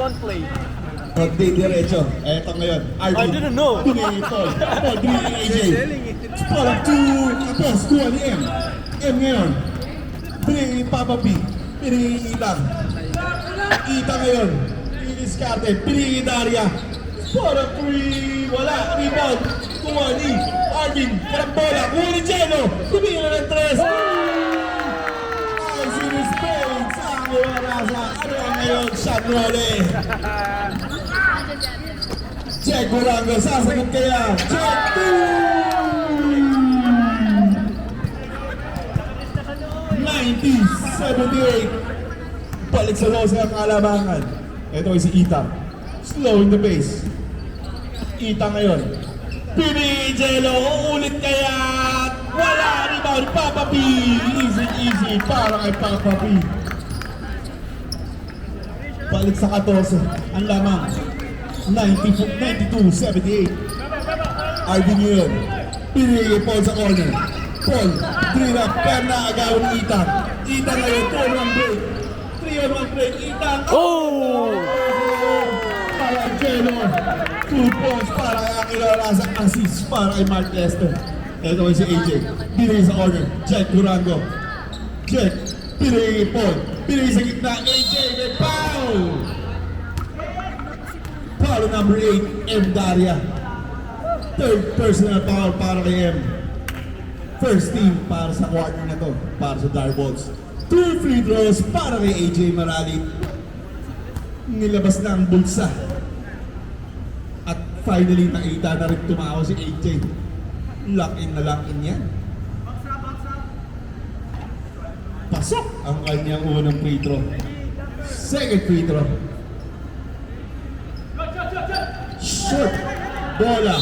don't play. Hindi diretso. Eto ngayon. I didn't know. Pinili Paul. Paul, pinili AJ. Selling it. Paul up to Kapos. Kuha ni M. M ngayon. Pinili Papa P. Pinili Itang. Itang ngayon. Pinili Skarte. Pinili Daria. Paul up 3. Wala. Rebound. Kuha ni Arvin. Karambola. Kuha ni Jello. Tumila ng 3. Ay, sino Spades. Ang Iwarasa. Ano ang ngayon? Shot Role. Check Morango, sasagot kaya. Check 90-78. Balik sa Rosa ang kalamangan. Ito ay si Ita. Slowing the pace. Ita ngayon. Pini Jello, uulit kaya. Wala, rebound, Papa P. Easy, para kay Papa P. Balik sa 14. Ang lamang. 92-78. Arvin yun. Pinili Paul sa corner. Paul, three up, perna agaw ni Itang. Itang ngayon, 2-on-1 break. 3-on-1 break, Itang. Oh! Para Jello. 2 points para kay Aquilora sa assist para kay Mark Lester. Ito ay si AJ. Pinili sa corner. Check Durango. Check. Pinili Paul. Pinili sa gitna. AJ, may foul! Foul number 8, M. Daria. Third personal foul para kay M. First team para sa quarter na to, para sa Darbolts. 2 free throws para kay AJ Marali. Nilabas na ang bulsa. At finally, nakita na rin tumawa si AJ. Lock-in na lock-in yan. Pasok ang kanyang unang free throw. Second free throw. Short bola.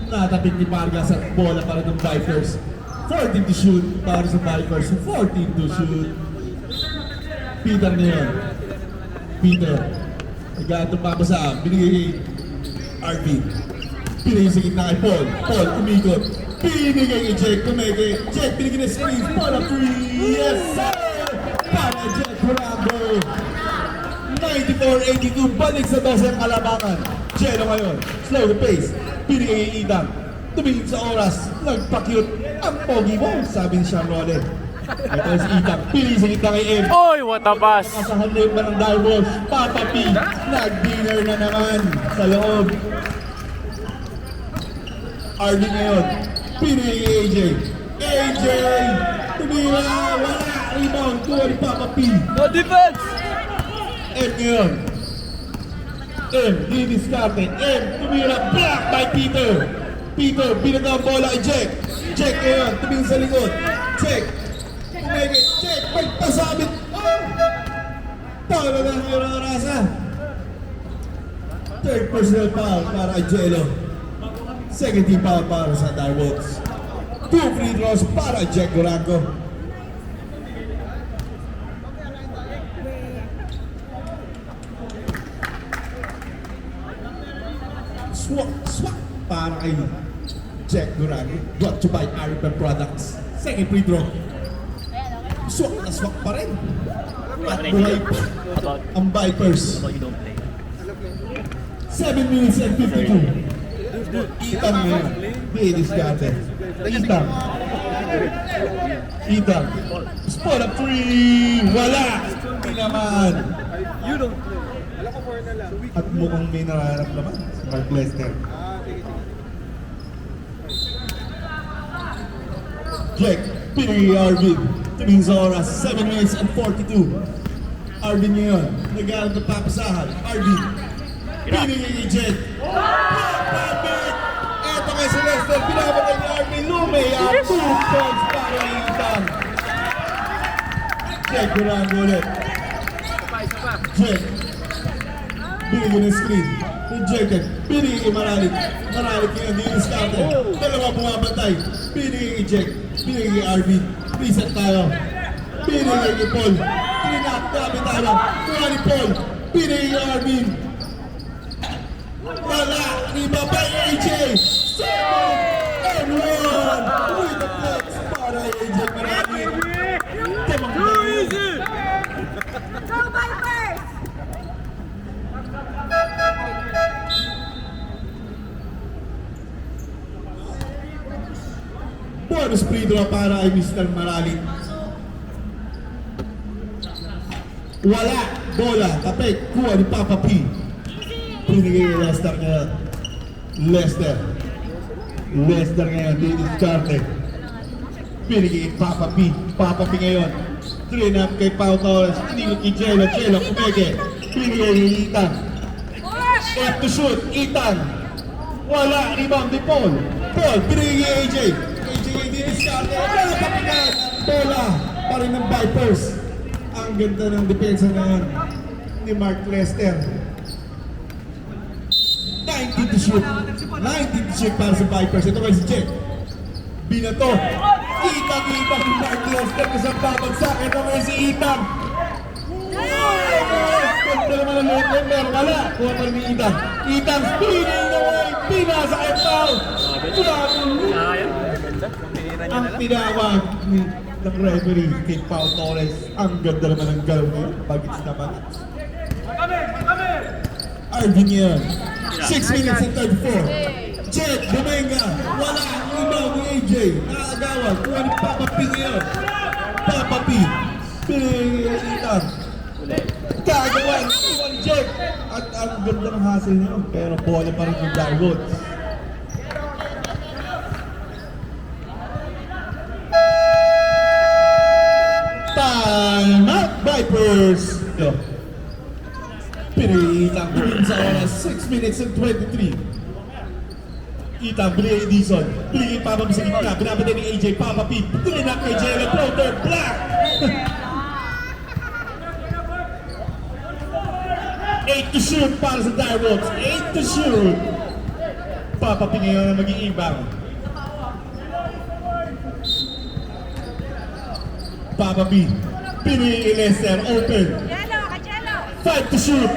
Natapit ni Vargas at bola para ng Vipers. 14 to shoot para sa Vipers. 14 to shoot. Peter na yun. Peter. Nagkatong papasa. Binigay RV. Pinigay sa gitna kay Paul. Paul umikot. Pinigay kay Jack. Kumeke. Jack pinigay na screen. Paul up 3. Yes sir! Para Jack Morango. 94-82. Balik sa 12 ang kalabangan. Jello ngayon, slow the pace, pinigay yung Itang, tumingin sa oras, nagpa-cute, ang pogi mo, sabi ni Sean Rolle. Ito si Itang, pinigay sa gitna kay M. Oy, what a pass! Nakasahan na yung ng Darbolts, Papa P, nag-dinner na naman sa loob. Arvin ngayon, pinigay kay AJ. AJ, tumira, wala, rebound, kuha ni Papa P. No defense! M ngayon. M, diniskarte. M, tumira, block by Peter. Peter, binagaw ang bola kay Jack. Jack ngayon, tumingin sa likod. Jack, kumege. Jack, pagpasabit. Oh! Paul na ng Iwarasa. Third personal foul para kay Jello. Second team foul para sa Darbolts. 2 free throws para Jack Durango. Swak para kay Jack Durango. Brought to by Aripan Products. Second free throw. Swak na swak pa rin. At buhay pa ang Vipers. 7 minutes and 52. Itang ngayon. Diniskarte. Itang. Spot up 3. Wala. Hindi naman. You don't play. At mukhang may nararamdaman si Mark Lester. Jack, pinigay Arvin. Tumingin sa oras, 7 minutes and 42. Arvin ngayon, nag-aaral ng papasahan. Arvin, pinigay kay Jack. Pabit! Eto kay si Lester, pinapatay ni Arvin. Lume, 2 points para kay Itang. Jack, Durango ulit. Jack. Binigyan ng screen. Rejected. Binigyan kay Maralik. Maralik ngayon, diniskarte. Dalawa bumabantay. Binigyan kay Jack. Binigyan kay Arvin. Reset tayo. Binigyan kay Paul. Trinap, kapit tayo. Kuha ni Paul. Binigyan kay Arvin. Wala. Riba by AJ. 7 and 1. With the flex para kay AJ Maralik. Too easy. Go Vipers! Bonus free draw para kay Mr. Marali. Wala. Bola. Kapit. Kuha ni Papa P. Pinigay ni Lester ngayon. Lester ngayon. Dennis Carter. Pinigay ni Papa P. Papa P ngayon. Train up kay Pau Torres. Inikot kay Jello. Jello kumeke. Pinigay ni Ethan. Left to shoot. Ethan. Wala. Rebound ni Paul. Paul. Pinigay ni AJ. AJ kay Dennis Carter. Wala papigat. Bola. Pa rin ng Vipers. Ang ganda ng depensa ngayon ni Mark Lester. 19 to shoot. 19 to shoot para sa Vipers. Ito kay si Jake. Binato. Kita ni Mark Lester kasang babagsak. Ito kay si Ethan. Ganda naman ang loob ng pero wala. Kuha pa rin ni Ethan. Ethan spinning away. Pinasa kay Paul. Ang tinawag ni ng referee kay Pau Torres. Ang ganda naman ng galaw niya. Bagits na bagits. Arvin yan. 6 minutes and 34. Jet, Dominga. Wala ang rebound ni AJ. Nakagawan. Kuha ni Papa P ngayon. Papa P. Pinilitan. Kagawan. Kuha ni Jet. At ang ganda ng hassle niya. Pero bola pa rin yung Darwoods. Time out, Vipers! Yo. Pinitang bilhin sa oras, 6 minutes and 23. Itang bilhin kay Dizon. Bilhin kay Papa P sa gitna. Binabata ni AJ, Papa P. Bilhin na kay Jello. Floater, black! 8 to shoot para sa Direwolves. 8 to shoot. Papa P ngayon na mag-iibang. Papa B. Pinili Lester. Open. 5 to shoot.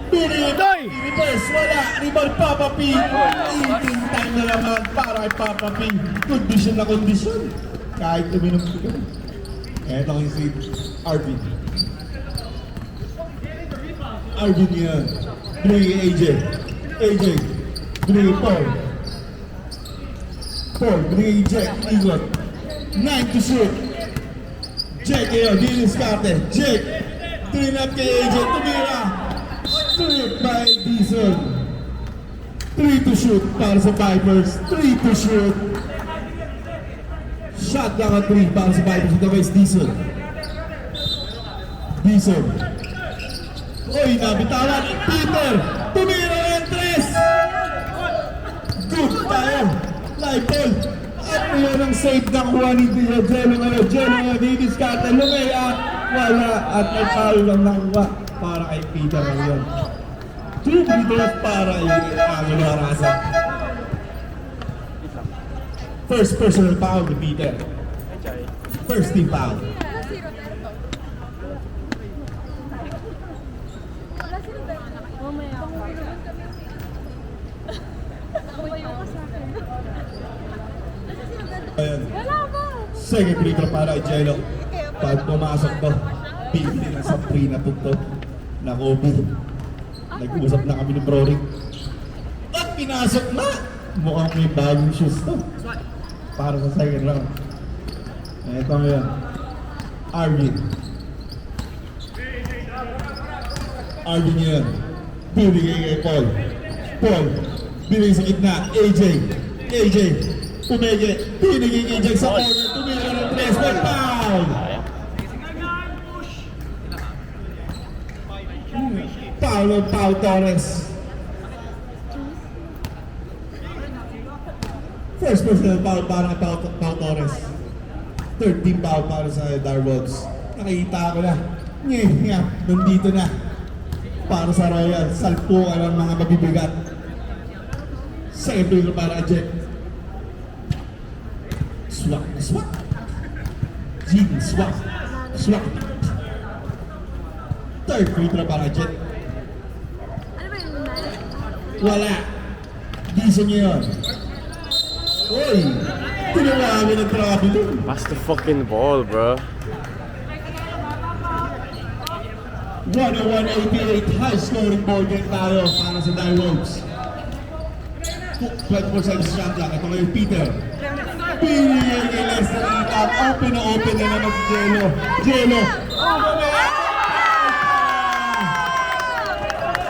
Pinili. Reverse. Wala. Rebound Papa P. Eating time na naman para kay Papa P. Condition na condition. Kahit uminom ko. Eto yung si Arvin. Arvin yan. Pinili AJ. AJ. Pinili Paul. Paul. Pinili Jack. Eagle. 9 to shoot. Jake ngayon, Dennis Carter. Jake, train up kay AJ. Tumira. Strip by Dizon. 3 to shoot para sa Vipers. 3 to shoot. Shot lang ang 3 para sa Vipers. Ito kay Dizon. Dizon. Uy, nabitawan ni Peter. Tumira ng 3. Good tayo. Live ball. At yun ang save ng kuha ni Jello ngayon. Jello ngayon, Dennis Carter, lumaya. Wala. At may foul lang nakuha para kay Peter ngayon. 2 meters para kay Angelo Arasa. First personal foul ni Peter. First team foul. Ayan. Second free throw para kay Jello. Pag pumasok to, pili ng Sabrina to na Kobe. Nag-uusap na kami ni Brorik. At pinasok na! Mukhang may bagong shoes to. Para sa second round. Ito ngayon. Arvin. Arvin yan. Binigay kay Paul. Paul. Binigay sa gitna. AJ. AJ. Tumege, pinigay kay Jack sa corner, tumira ng 3, may foul! Foul ng Pau Torres. First personal foul para kay Pau Torres. Third team foul para sa Darwoods. Nakikita ko na, nandito na. Para sa Royal, salpukan ang mga mabibigat. Second free throw para kay Jack. Swak. Jin, swak. Third free throw para Jet. Wala. Dizon niya yun. Uy! Tinawa kami ng travel. Pass the fucking ball, bro. 101-88, high scoring ball game tayo para sa Direwolves. 24 seconds shot clock. Ito kayo Peter. Pinigay kay Lester Itan. Open na naman si Jello. Jello.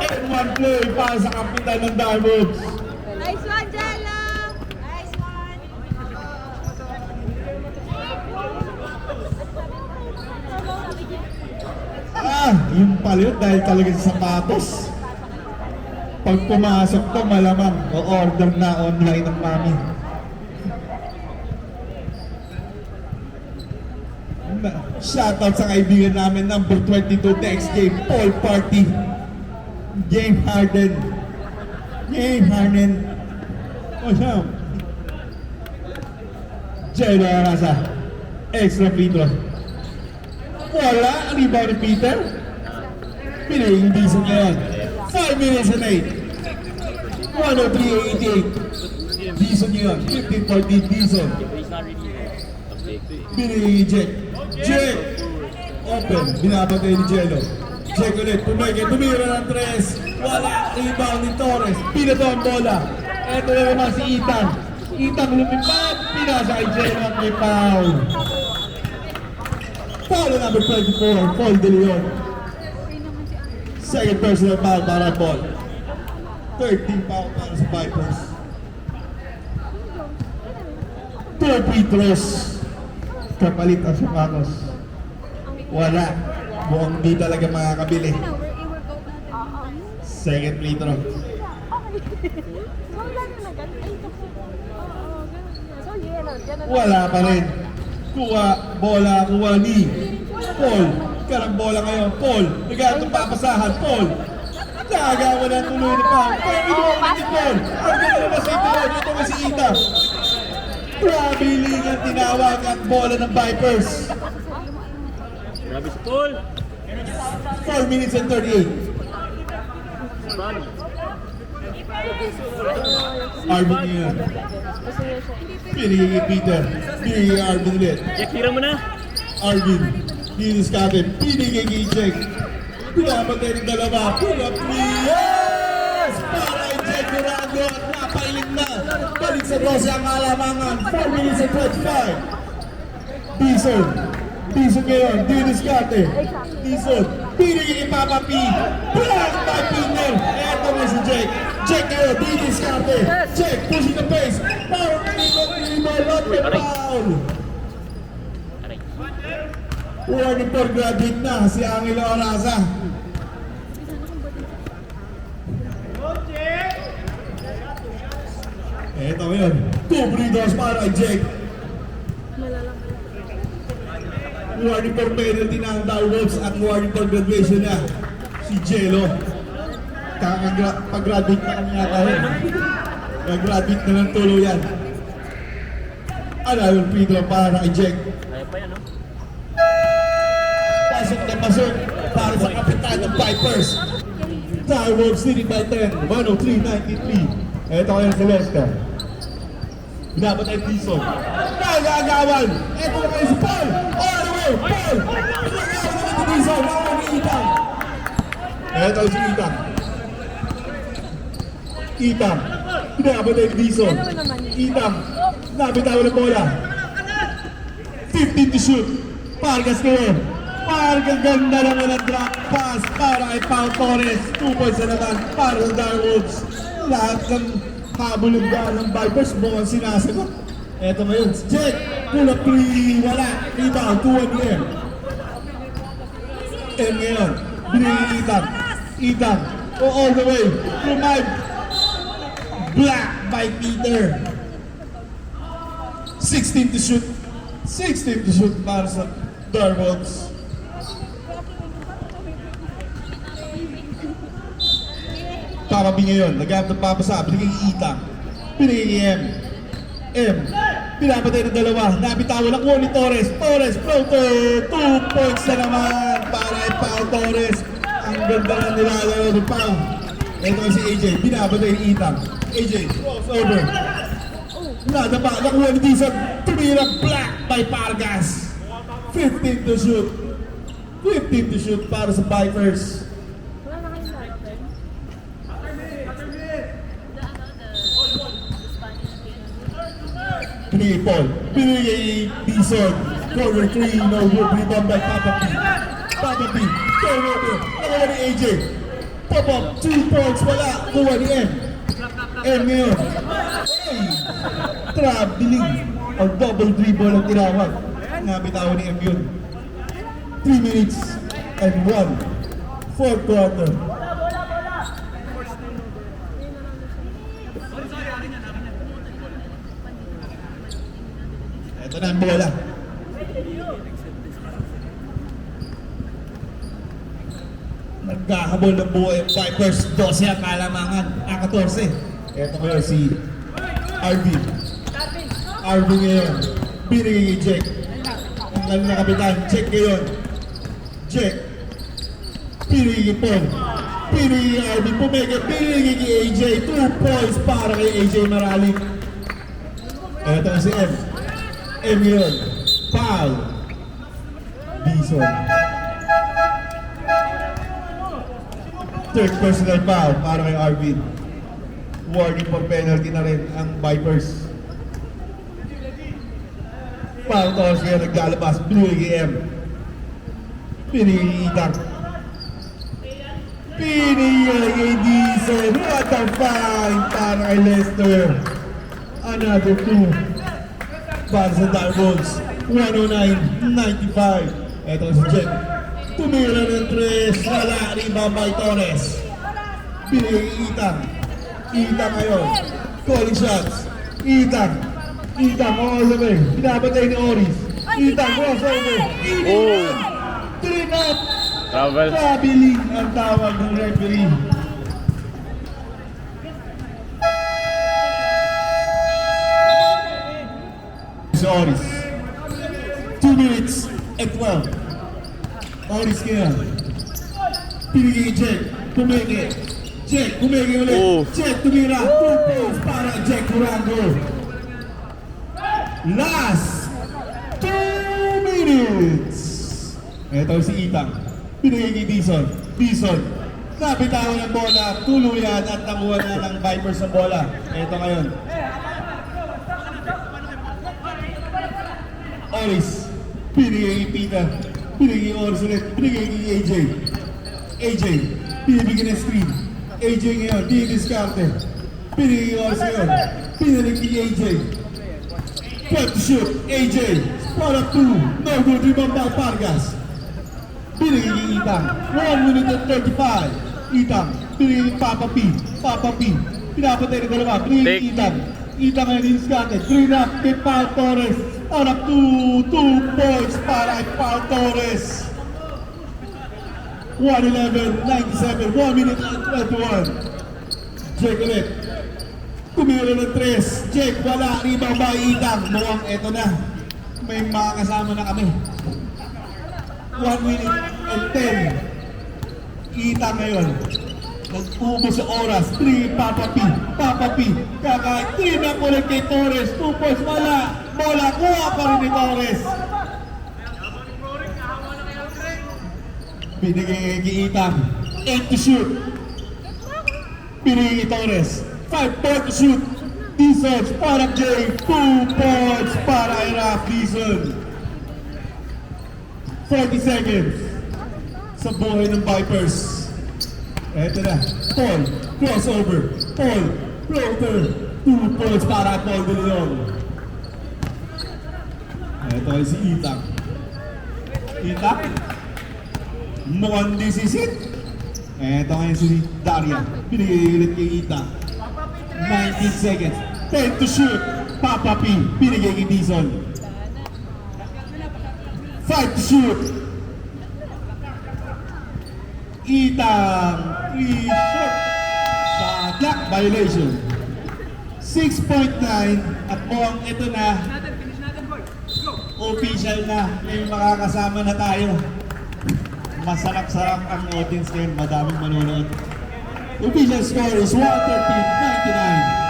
And one play para sa kapitan ng Diamonds. Nice one, Jello! Nice one! Yung pala yun dahil talaga sa sapatos. Pag pumasok to, malamang o-order na online ng mami. Shoutout sa kaibigan namin, number 22 next game, Paul Party. Game Harden. O siya. Jello Arasa. Extra free throw. Wala, ang rebound ni Peter. Pinaying decent na yan. 5 minutes and 8. 103.88. Decent yun. 15-14 decent. Pinaying Jack. Jack! Open. Binabatay ni Jello. Jack ulit. Tumira ng 3. Wala. Rebound ni Torres. Pinato ang bola. Ito na naman si Ethan. Ethan lumipad. Pinasa kay Jello ang may foul. Foul number 24. Paul De Leon. Second personal foul para Paul. 13 foul para sa Vipers. 2 free throws. Kapalit ang sapatos. Wala. Mukhang di talaga makakabili. Second free throw. Wala pa rin. Bola ni Paul. Karang bola ngayon. Paul. Nagkatong papasahan. Paul. Nagawa na tuloy na pa. Kaya minuha ulit ni Paul. Ang ganda na sa ito. Dito nga si Ita. Trabiling ang tinawag at bola ng Vipers. Grabe si Paul. 4 minutes and 38. Arvin ngayon. Pinigay kay Peter. Pinigay kay Arvin ulit. Jack, tira mo na. Arvin. Diniskate. Pinigay kay Jack. Pinapatay ng dalawa. Pull up 3. Yes! Para kay Jack Durando at napailing na. Balik sa 12 ang alamangan. 4 minutes and 25. Dizon. Dizon ngayon. Diniskate. Dizon. Pinigay kay Papa P. Black by Pinner. Eto na si Jack. Jack ngayon. Diniskate. Jack pushing the pace. Power not the foul. Warning for graduate na si Angelo Arasa. Eto yun. 2 free throws para kay Jack. Warning for penalty na ang Diamonds at warning for graduation na si Jello. Pag-graduate na kami yata yun. Pag-graduate na ng tulo yan. Ano yung free throw para kay Jack? Kaya pa yan, no? Pasok na pasok para sa kapitan ng Vipers. Diamonds leading by 10, 103-93. Ito kayo si Lester. Dapat ay Dizon. Nagagawan! Ito na kayo si Paul! All the way! Paul! Pinagawa naman si Dizon! Nakawa ni Ethan! Ito si Ethan. Ethan. Dapat ay Dizon. Ethan. Nabitawan ng bola. 15 to shoot. Pargas ngayon. Parang ganda naman ang drop pass para kay Pau Torres. 2 points na naman para sa Diamonds. Lahat ng habulugdan ng Vipers mukhang sinasagot. Eto ngayon, si Jack. Pull up 3. Wala. Rebound. 2-1 here. And ngayon, binigay Ethan. Ethan. Go all the way. Remind. Black by Peter. 16 to shoot. 16 to shoot para sa Diamonds. Papa B ngayon, nag-have ng papasa, binigay kay Ethan. Binigay kay M. Pinapatay ng dalawa, nabitawan ang ni Torres. Torres, floater, 2 points na naman para kay Pau Torres. Ang ganda na nilalayo ni Pau. Ito si AJ, pinapatay ni Ethan. AJ, crossover. Nadapa, nakuha ni Dizon. Tumira, black by Pargas. 15 to shoot. 15 to shoot para sa Vipers. Binigay Paul. Binigay Dison. Corner 3, no good. Rebound by Papa P. Papa P. Turnover. Nakawa ni AJ. Pop up. 2 points. Wala. Kuha ni M. M ngayon. Hey! Traveling. Or double dribble ang tinawag. Nabitawan ni M yun. 3 minutes and 1. Fourth quarter. Ito na ang bola. Nagkahabol ng buhay ang Vipers. 12 ang kalamangan. 14. Ito ko si Arvin. Arvin ngayon. Binigay kay Jack. Ang kanil na kapitan. Jack ngayon. Jack. Binigay kay Paul. Binigay kay Arvin. Pumega. Binigay kay AJ. 2 points para kay AJ Maraling. Ito si M. M yun. Foul. Dison. Third personal foul para kay Arvin. Warning for penalty na rin ang Vipers. Foul toss kaya naglalabas. Binigay kay M. Binigay kay Itang. Binigay kay Dison. What a find para kay Lester. Another 2. Para sa Diamonds, 109-95. Ito si Jen. Tumira ng 3, wala rebound by Torres. Binigay Itang. Itang ngayon. Calling shots. Itang. Itang all the way. Pinapatay ni Oris. Itang crossover. Itang. 3 up. Travel. Traveling ang tawag ng referee. Oris. 2 minutes and 12. Oris kaya. Pinigay kay Jack. Kumeke. Jack, kumeke ulit. Jack, tumira. 2 points para Jack Durango. Last 2 minutes. Ito si Itang. Pinigay kay Dison. Dison. Nabitawan ng bola. Tuluyan at nakuha na ng Vipers ang bola. Ito ngayon. Oris, pinigay kay Peter, pinigay kay Oris ulit, pinigay kay AJ. AJ, pinibigyan ng screen. AJ ngayon, dinidiskarte. Pinigay kay Oris ngayon, pinigay kay AJ. Pwede to shoot, AJ, spot up 2, no good rebound by Vargas. Pinigay kay Itang, 1 minute and 35. Itang, pinigay kay Papa P. Papa P, pinapatay na dalawa, pinigay kay Itang. Itang ngayon dinidiskarte, 3 up kay Pau Torres. On up to 2 points para kay Pau Torres. 111-97, 1 minute and 21. Jake ulit. Kumira ng 3. Jake, wala. Rebound by Itang. Mukhang eto na. May makakasama na kami. 1 minute and 10. Itang ngayon. Nag-ubos sa oras. 3 Papa P. Papa P. Kakain. 3 na ulit kay Torres. 2 points. Wala. Bola. Kuha pa rin ni Torres. Binigay kay Itang. 8 to shoot. Binigay kay Torres. 5 points to shoot. Dison. Para Jay. 2 points para kay Raf Dison. 40 seconds. Sa buhay ng Vipers. Eto na, Paul, crossover, Paul, floater, 2 points para Paul De Leon. Eto ay si Itang. Itang, mukhang disisit. Eto ngayon si Daria, binigay ulit kay Itang. 19 seconds, 10 to shoot, Papa P, binigay kay Dison. 5 to shoot. Itang 3 shot sa clock violation. 6.9 at mukhang ito na official na, may makakasama na tayo. Masarap-sarap ang audience ngayon, madaming manonood. Official score is 113-99.